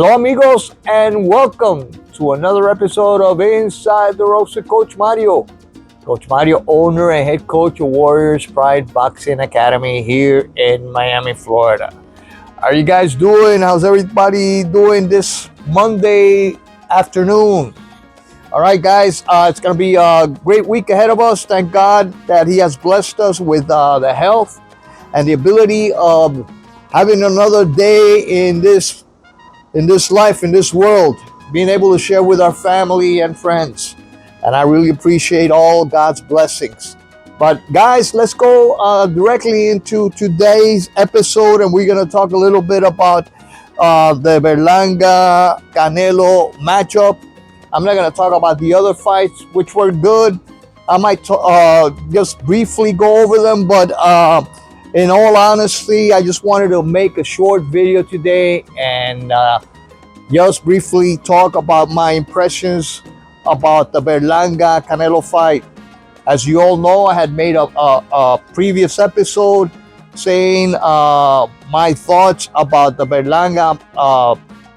Hello, amigos, and welcome to another episode of Inside the Ropes with Coach Mario. Coach Mario, owner and head coach of Warriors Pride Boxing Academy here in Miami, Florida. How are you guys doing? How's everybody doing this Monday afternoon? All right, guys, it's going to be a great week ahead of us. Thank God that He has blessed us with the health and the ability of having another day in this life, in this world, being able to share with our family and friends. And I really appreciate all God's blessings. But guys, let's go directly into today's episode, and we're going to talk a little bit about the Berlanga Canelo matchup. I'm not going to talk about the other fights, which were good. I might just briefly go over them, but in all honesty, I just wanted to make a short video today and just briefly talk about my impressions about the Berlanga Canelo fight. As you all know, I had made a previous episode saying my thoughts about the Berlanga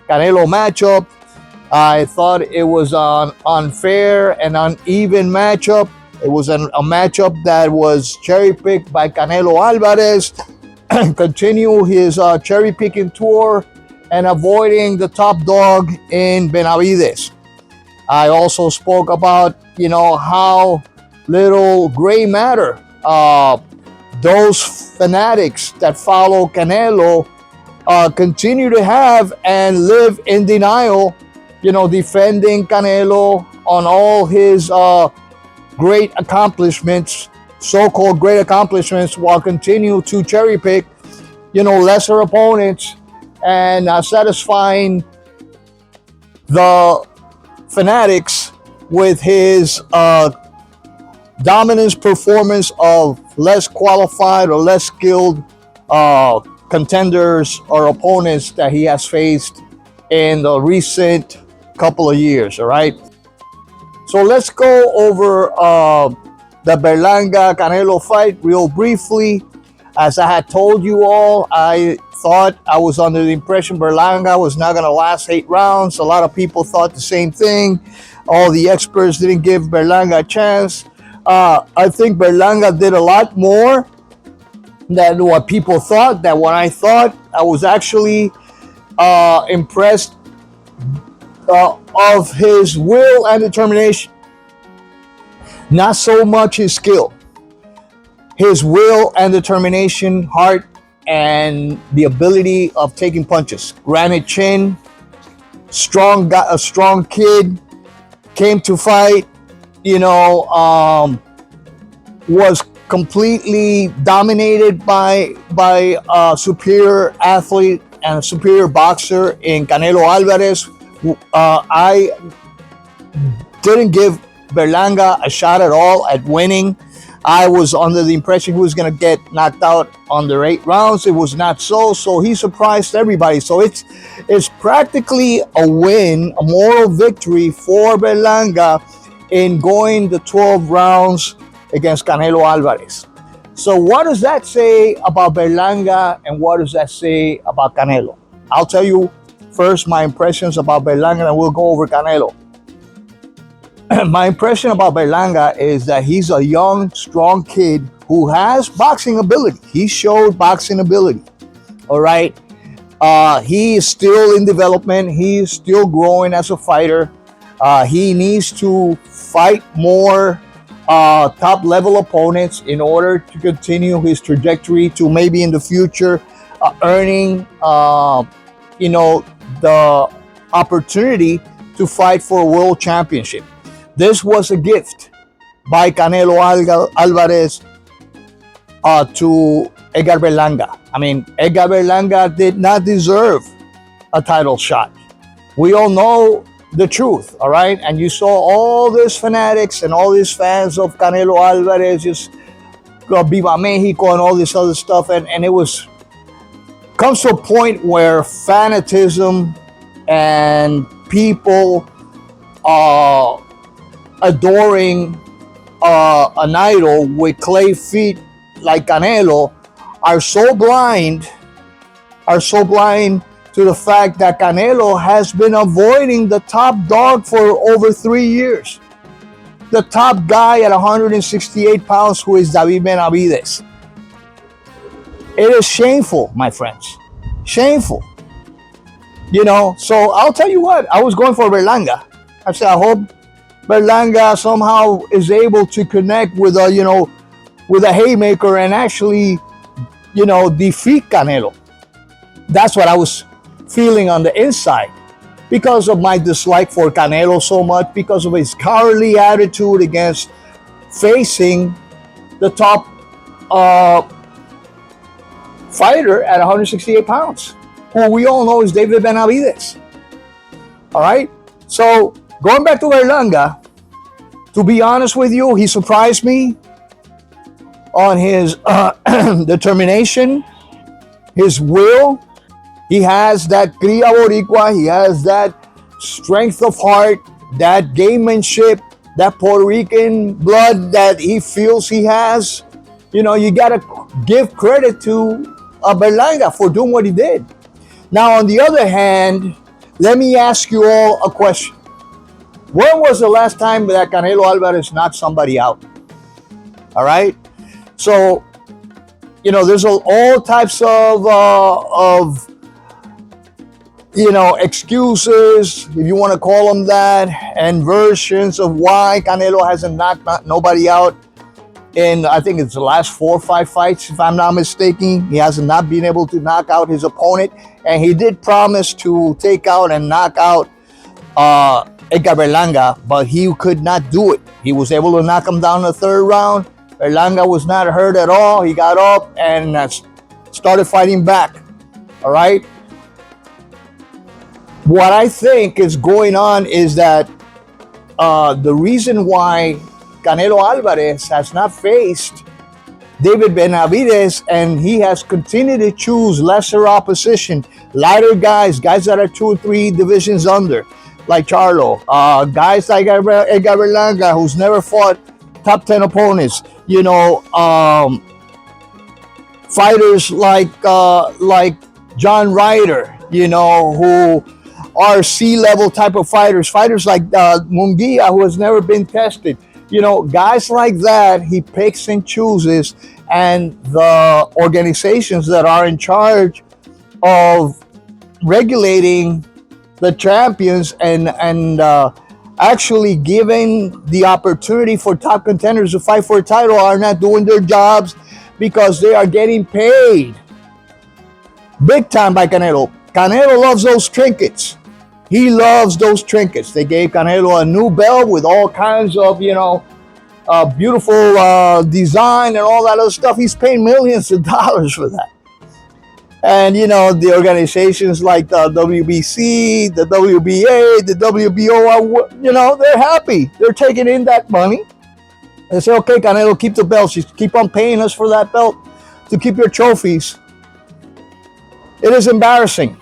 Canelo matchup. I thought it was an unfair and uneven matchup. It was a matchup that was cherry-picked by Canelo Alvarez, continue his cherry-picking tour and avoiding the top dog in Benavidez. I also spoke about, how little gray matter those fanatics that follow Canelo continue to have and live in denial, defending Canelo on all his great accomplishments, so-called great accomplishments, while continue to cherry pick, lesser opponents and satisfying the fanatics with his dominance performance of less qualified or less skilled contenders or opponents that he has faced in the recent couple of years. All right. So let's go over the Berlanga Canelo fight real briefly. As I had told you all, I thought I was under the impression Berlanga was not going to last 8 rounds. A lot of people thought the same thing. All the experts didn't give Berlanga a chance. I think Berlanga did a lot more than what people thought, than what I thought. I was actually impressed of his will and determination. Not so much his skill. His will and determination, heart, and the ability of taking punches. Granite chin, a strong kid, came to fight, was completely dominated by a superior athlete and a superior boxer in Canelo Alvarez. I didn't give Berlanga a shot at all at winning. I was under the impression he was going to get knocked out under 8 rounds. It was not so he surprised everybody. So it's practically a win, a moral victory for Berlanga in going the 12 rounds against Canelo Alvarez. So what does that say about Berlanga and what does that say about Canelo? I'll tell you first my impressions about Berlanga and we'll go over Canelo. My impression about Berlanga is that he's a young, strong kid who has boxing ability. He showed boxing ability. All right. He is still in development. He is still growing as a fighter. He needs to fight more top level opponents in order to continue his trajectory to maybe in the future earning, the opportunity to fight for a world championship. This was a gift by Canelo Alvarez to Edgar Berlanga. I mean, Edgar Berlanga did not deserve a title shot. We all know the truth, all right? And you saw all these fanatics and all these fans of Canelo Alvarez just Viva Mexico and all this other stuff. And it comes to a point where fanatism and people adoring an idol with clay feet like Canelo are so blind to the fact that Canelo has been avoiding the top dog for over 3 years. The top guy at 168 pounds, who is David Benavidez. It is shameful, my friends. Shameful. So I'll tell you what, I was going for Berlanga. I said, I hope Berlanga somehow is able to connect with a haymaker and actually, defeat Canelo. That's what I was feeling on the inside, because of my dislike for Canelo so much, because of his cowardly attitude against facing the top fighter at 168 pounds, who we all know is David Benavidez. All right? So, going back to Berlanga, to be honest with you, he surprised me on his determination, his will. He has that cria boricua, he has that strength of heart, that gamemanship, that Puerto Rican blood that he feels he has. You got to give credit to Berlanga for doing what he did. Now, on the other hand, let me ask you all a question. When was the last time that Canelo Alvarez knocked somebody out? All right? So, there's all types of excuses, if you want to call them that, and versions of why Canelo hasn't knocked nobody out in, I think it's the last 4 or 5 fights, if I'm not mistaken. He has not been able to knock out his opponent, and he did promise to take out and knock out Edgar Berlanga, but he could not do it. He was able to knock him down in the 3rd round. Berlanga was not hurt at all. He got up and started fighting back. All right? What I think is going on is that the reason why Canelo Alvarez has not faced David Benavidez, and he has continued to choose lesser opposition, lighter guys that are 2 or 3 divisions under, like Charlo, guys like Edgar Berlanga, who's never fought top 10 opponents, fighters like John Ryder, who are C-level type of fighters like Munguia, who has never been tested. Guys like that, he picks and chooses, and the organizations that are in charge of regulating the champions and actually giving the opportunity for top contenders to fight for a title are not doing their jobs, because they are getting paid big time by Canelo. Canelo loves those trinkets. He loves those trinkets. They gave Canelo a new belt with all kinds of, beautiful design and all that other stuff. He's paying millions of dollars for that. And, the organizations like the WBC, the WBA, the WBO, they're happy. They're taking in that money. They say, okay, Canelo, keep the belts. You keep on paying us for that belt to keep your trophies. It is embarrassing.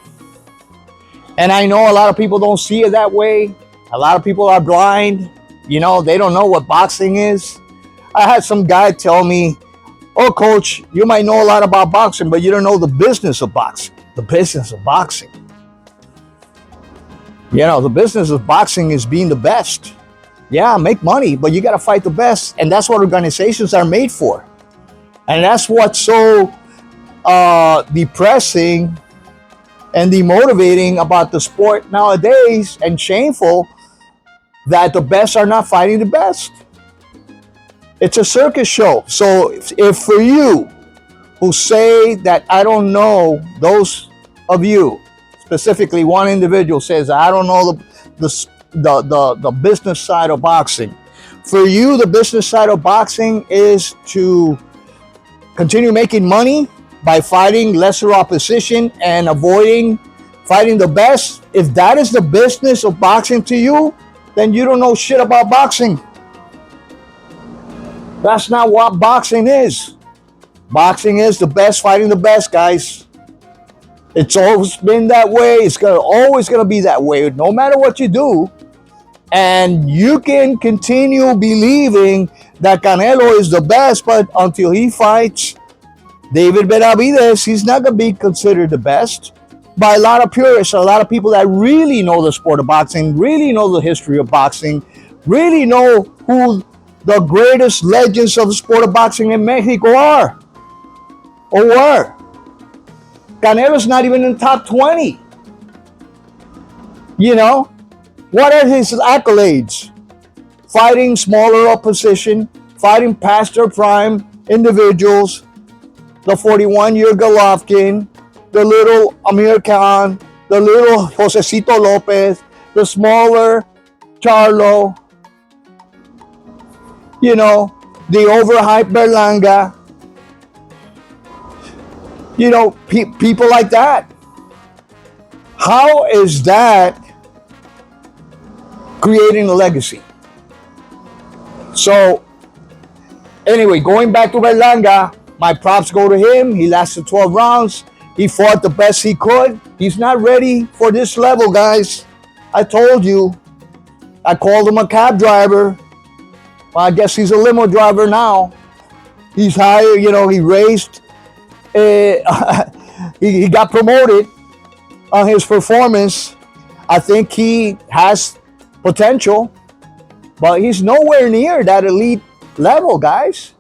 And I know a lot of people don't see it that way. A lot of people are blind. They don't know what boxing is. I had some guy tell me, oh, coach, you might know a lot about boxing, but you don't know the business of boxing. The business of boxing. The business of boxing is being the best. Yeah, make money, but you got to fight the best. And that's what organizations are made for. And that's what's so depressing and demotivating about the sport nowadays, and shameful, that the best are not fighting the best. It's a circus show. So if for you who say that I don't know, those of you, specifically one individual says, I don't know the business side of boxing. For you, the business side of boxing is to continue making money by fighting lesser opposition and avoiding fighting the best. If that is the business of boxing to you, then you don't know shit about boxing. That's not what boxing is. Boxing is the best fighting the best, guys. It's always been that way. It's always going to be that way, no matter what you do. And you can continue believing that Canelo is the best, but until he fights David Benavidez, he's not going to be considered the best. by a lot of purists, a lot of people that really know the sport of boxing, really know the history of boxing, really know who the greatest legends of the sport of boxing in Mexico are or were. Canelo's not even in the top 20. You know, what are his accolades? Fighting smaller opposition, fighting past their prime individuals, the 41-year Golovkin, the little Amir Khan, the little Josecito Lopez, the smaller Charlo, you know, the overhyped Berlanga, you know, people like that. How is that creating a legacy? So, anyway, going back to Berlanga, my props go to him. He lasted 12 rounds. He fought the best he could. He's not ready for this level, guys. I told you. I called him a cab driver. Well, I guess he's a limo driver now. He's higher, you know, he raised, he got promoted on his performance. I think he has potential, but he's nowhere near that elite level, guys.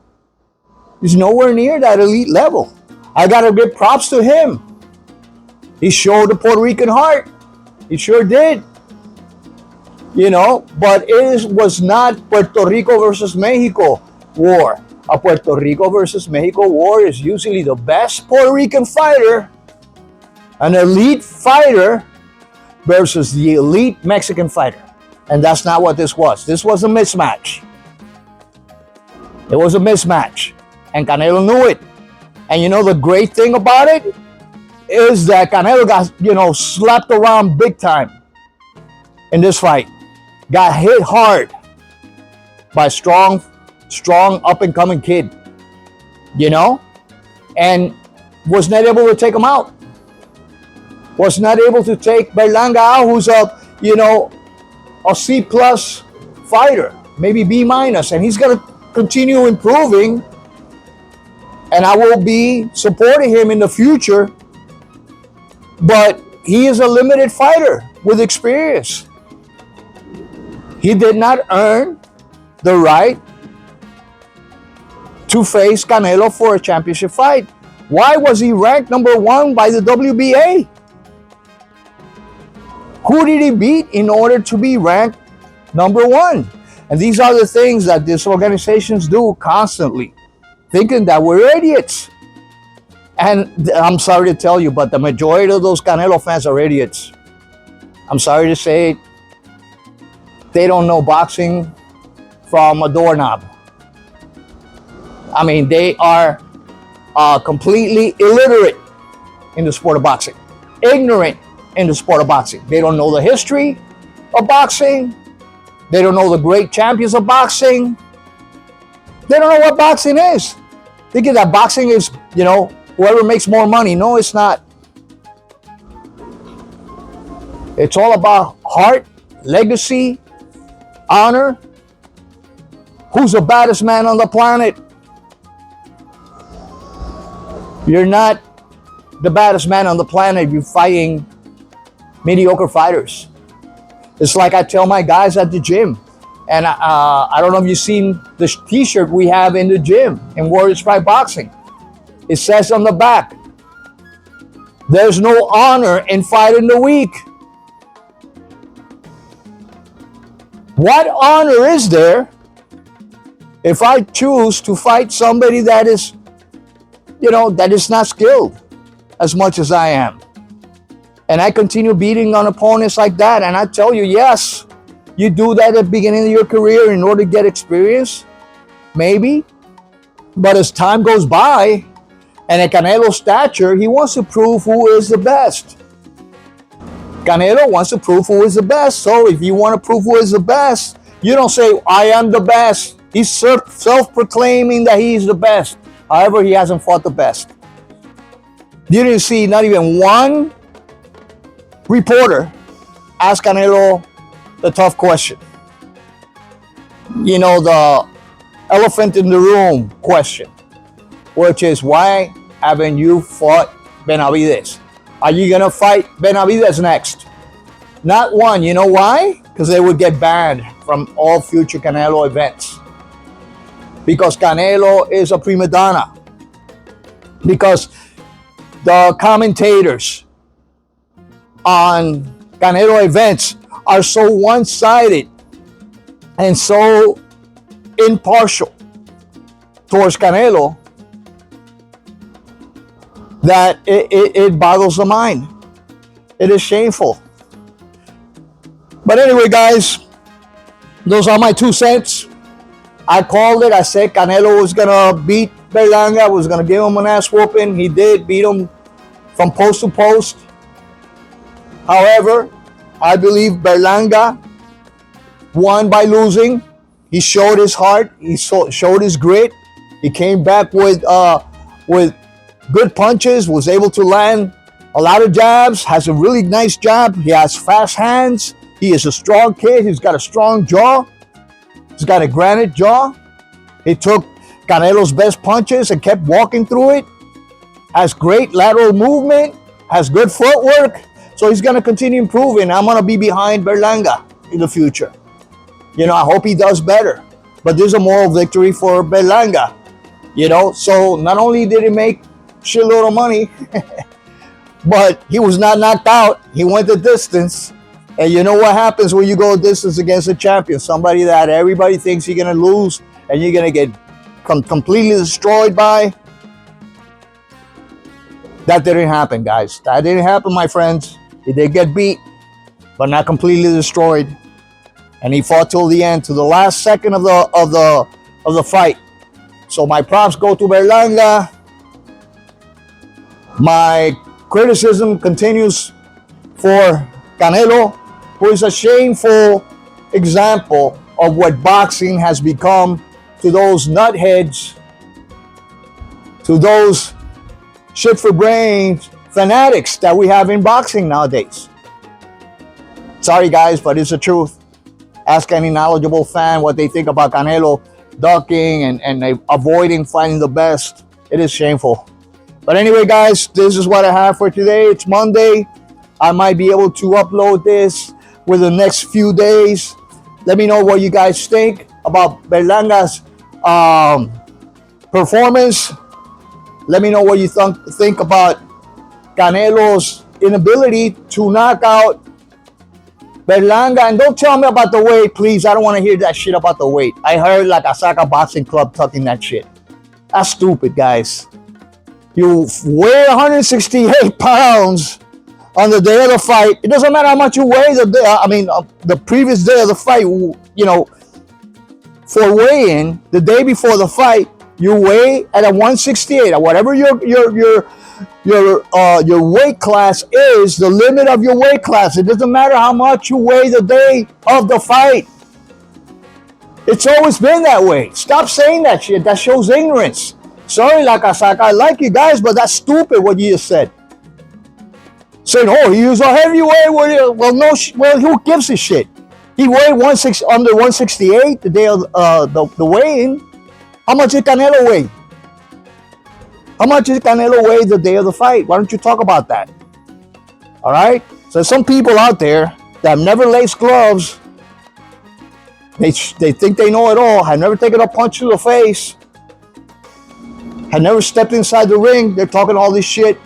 He's nowhere near that elite level. I gotta give props to him. He showed the Puerto Rican heart. He sure did. You know, but it was not Puerto Rico versus Mexico war. A Puerto Rico versus Mexico war is usually the best Puerto Rican fighter, an elite fighter, versus the elite Mexican fighter. And that's not what this was. This was a mismatch. It was a mismatch. And Canelo knew it. And you know the great thing about it is that Canelo got, you know, slapped around big time in this fight. Got hit hard by strong up-and-coming kid, you know, and was not able to take him out. Was not able to take Berlanga out, who's a, you know, a C+ fighter, maybe B-, and he's going to continue improving, and I will be supporting him in the future, but he is a limited fighter with experience. He did not earn the right to face Canelo for a championship fight. Why was he ranked number 1 by the WBA? Who did he beat in order to be ranked number 1? And these are the things that these organizations do constantly, thinking that we're idiots. And I'm sorry to tell you, but the majority of those Canelo fans are idiots. I'm sorry to say it. They don't know boxing from a doorknob. I mean, they are completely illiterate in the sport of boxing, ignorant in the sport of boxing. They don't know the history of boxing. They don't know the great champions of boxing. They don't know what boxing is. Thinking that boxing is, you know, whoever makes more money. No, it's not. It's all about heart, legacy, honor. Who's the baddest man on the planet? You're not the baddest man on the planet. You're fighting mediocre fighters. It's like I tell my guys at the gym, and I don't know if you've seen the t-shirt we have in the gym in Warriors Fight Boxing. It says on the back, there's no honor in fighting the weak. What honor is there if I choose to fight somebody that is, you know, that is not skilled as much as I am? And I continue beating on opponents like that. And I tell you, yes, you do that at the beginning of your career in order to get experience, maybe. But as time goes by, and at Canelo's stature, he wants to prove who is the best. Canelo wants to prove who is the best. So if you want to prove who is the best, you don't say, I am the best. He's self-proclaiming that he's the best. However, he hasn't fought the best. You didn't see not even one reporter ask Canelo the tough question. You know, the elephant in the room question, which is, why haven't you fought Benavidez? Are you going to fight Benavidez next? Not one. You know why? Because they would get banned from all future Canelo events. Because Canelo is a prima donna. Because the commentators on Canelo events are so one-sided and so impartial towards Canelo that it boggles the mind. It is shameful. But anyway, guys, those are my 2 cents. I called it. I said Canelo was going to beat Berlanga, was going to give him an ass whooping. He did beat him from post to post. However, I believe Berlanga won by losing. He showed his heart. He showed his grit. He came back with good punches, was able to land a lot of jabs, has a really nice jab. He has fast hands. He is a strong kid. He's got a strong jaw. He's got a granite jaw. He took Canelo's best punches and kept walking through it. Has great lateral movement. Has good footwork. So he's going to continue improving. I'm going to be behind Berlanga in the future. You know, I hope he does better. But there's a moral victory for Berlanga. You know, so not only did he make shitload of money, but he was not knocked out. He went the distance. And you know what happens when you go a distance against a champion? Somebody that everybody thinks you're going to lose and you're going to get completely destroyed by. That didn't happen, guys. That didn't happen, my friends. He did get beat, but not completely destroyed. And he fought till the end, to the last second of the fight. So my props go to Berlanga. My criticism continues for Canelo, who is a shameful example of what boxing has become to those nutheads, to those shit for brains fanatics that we have in boxing nowadays. Sorry guys, but it's the truth. Ask any knowledgeable fan what they think about Canelo ducking and avoiding fighting the best. It is shameful. But anyway, guys, this is what I have for today. It's Monday. I might be able to upload this within the next few days. Let me know what you guys think about Berlanga's performance. Let me know what you think about Canelo's inability to knock out Berlanga. And don't tell me about the weight, please. I don't want to hear that shit about the weight. I heard like Asaka Boxing Club talking that shit. That's stupid, guys. You weigh 168 pounds on the day of the fight. It doesn't matter how much you weigh the previous day of the fight. You know, for weighing the day before the fight, you weigh at a 168 or whatever your weight class is. The limit of your weight class. It doesn't matter how much you weigh the day of the fight. It's always been that way. Stop saying that shit. That shows ignorance. Sorry, Lakasaka. I like you guys, but that's stupid what you just said. Saying, oh, he was a heavyweight. Well, no. Well, who gives a shit? He weighed under 168 the day of the weigh-in. How much did Canelo weigh? How much did Canelo weigh the day of the fight? Why don't you talk about that? All right? So some people out there that have never laced gloves, they think they know it all, have never taken a punch to the face, have never stepped inside the ring. They're talking all this shit.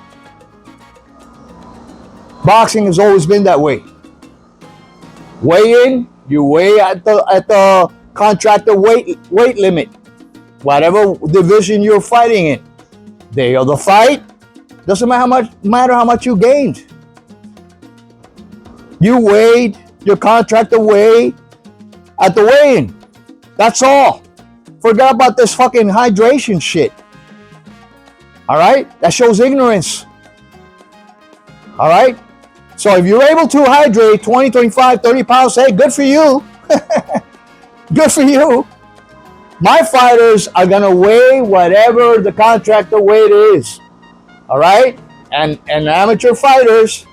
Boxing has always been that way. Weigh in, you weigh at the contracted weight limit, whatever division you're fighting in. Day of the fight, doesn't matter how much you gained. You weighed your contracted weight at the weigh-in. That's all. Forget about this fucking hydration shit. All right? That shows ignorance. All right? So if you're able to hydrate 20, 25, 30 pounds, hey, good for you. Good for you. My fighters are going to weigh whatever the contractor weight is. All right? And amateur fighters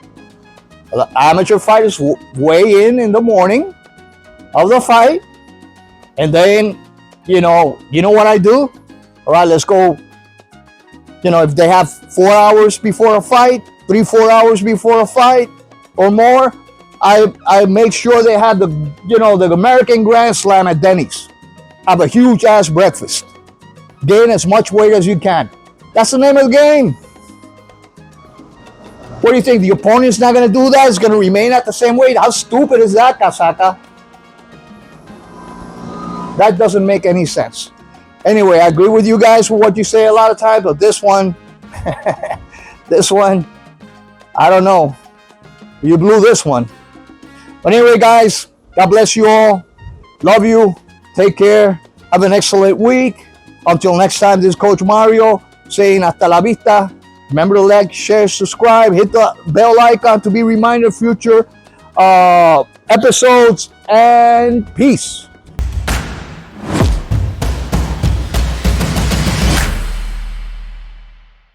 weigh in the morning of the fight. And then, you know what I do? All right, let's go. You know, if they have 4 hours before a fight, 3-4 hours before a fight or more, I make sure they have the American Grand Slam at Denny's. Have a huge ass breakfast. Gain as much weight as you can. That's the name of the game. What do you think? The opponent's not going to do that? It's going to remain at the same weight? How stupid is that, Kasaka? That doesn't make any sense. Anyway, I agree with you guys with what you say a lot of times, but this one, I don't know. You blew this one. But anyway, guys, God bless you all. Love you. Take care. Have an excellent week. Until next time, this is Coach Mario saying hasta la vista. Remember to like, share, subscribe, hit the bell icon to be reminded of future episodes, and peace.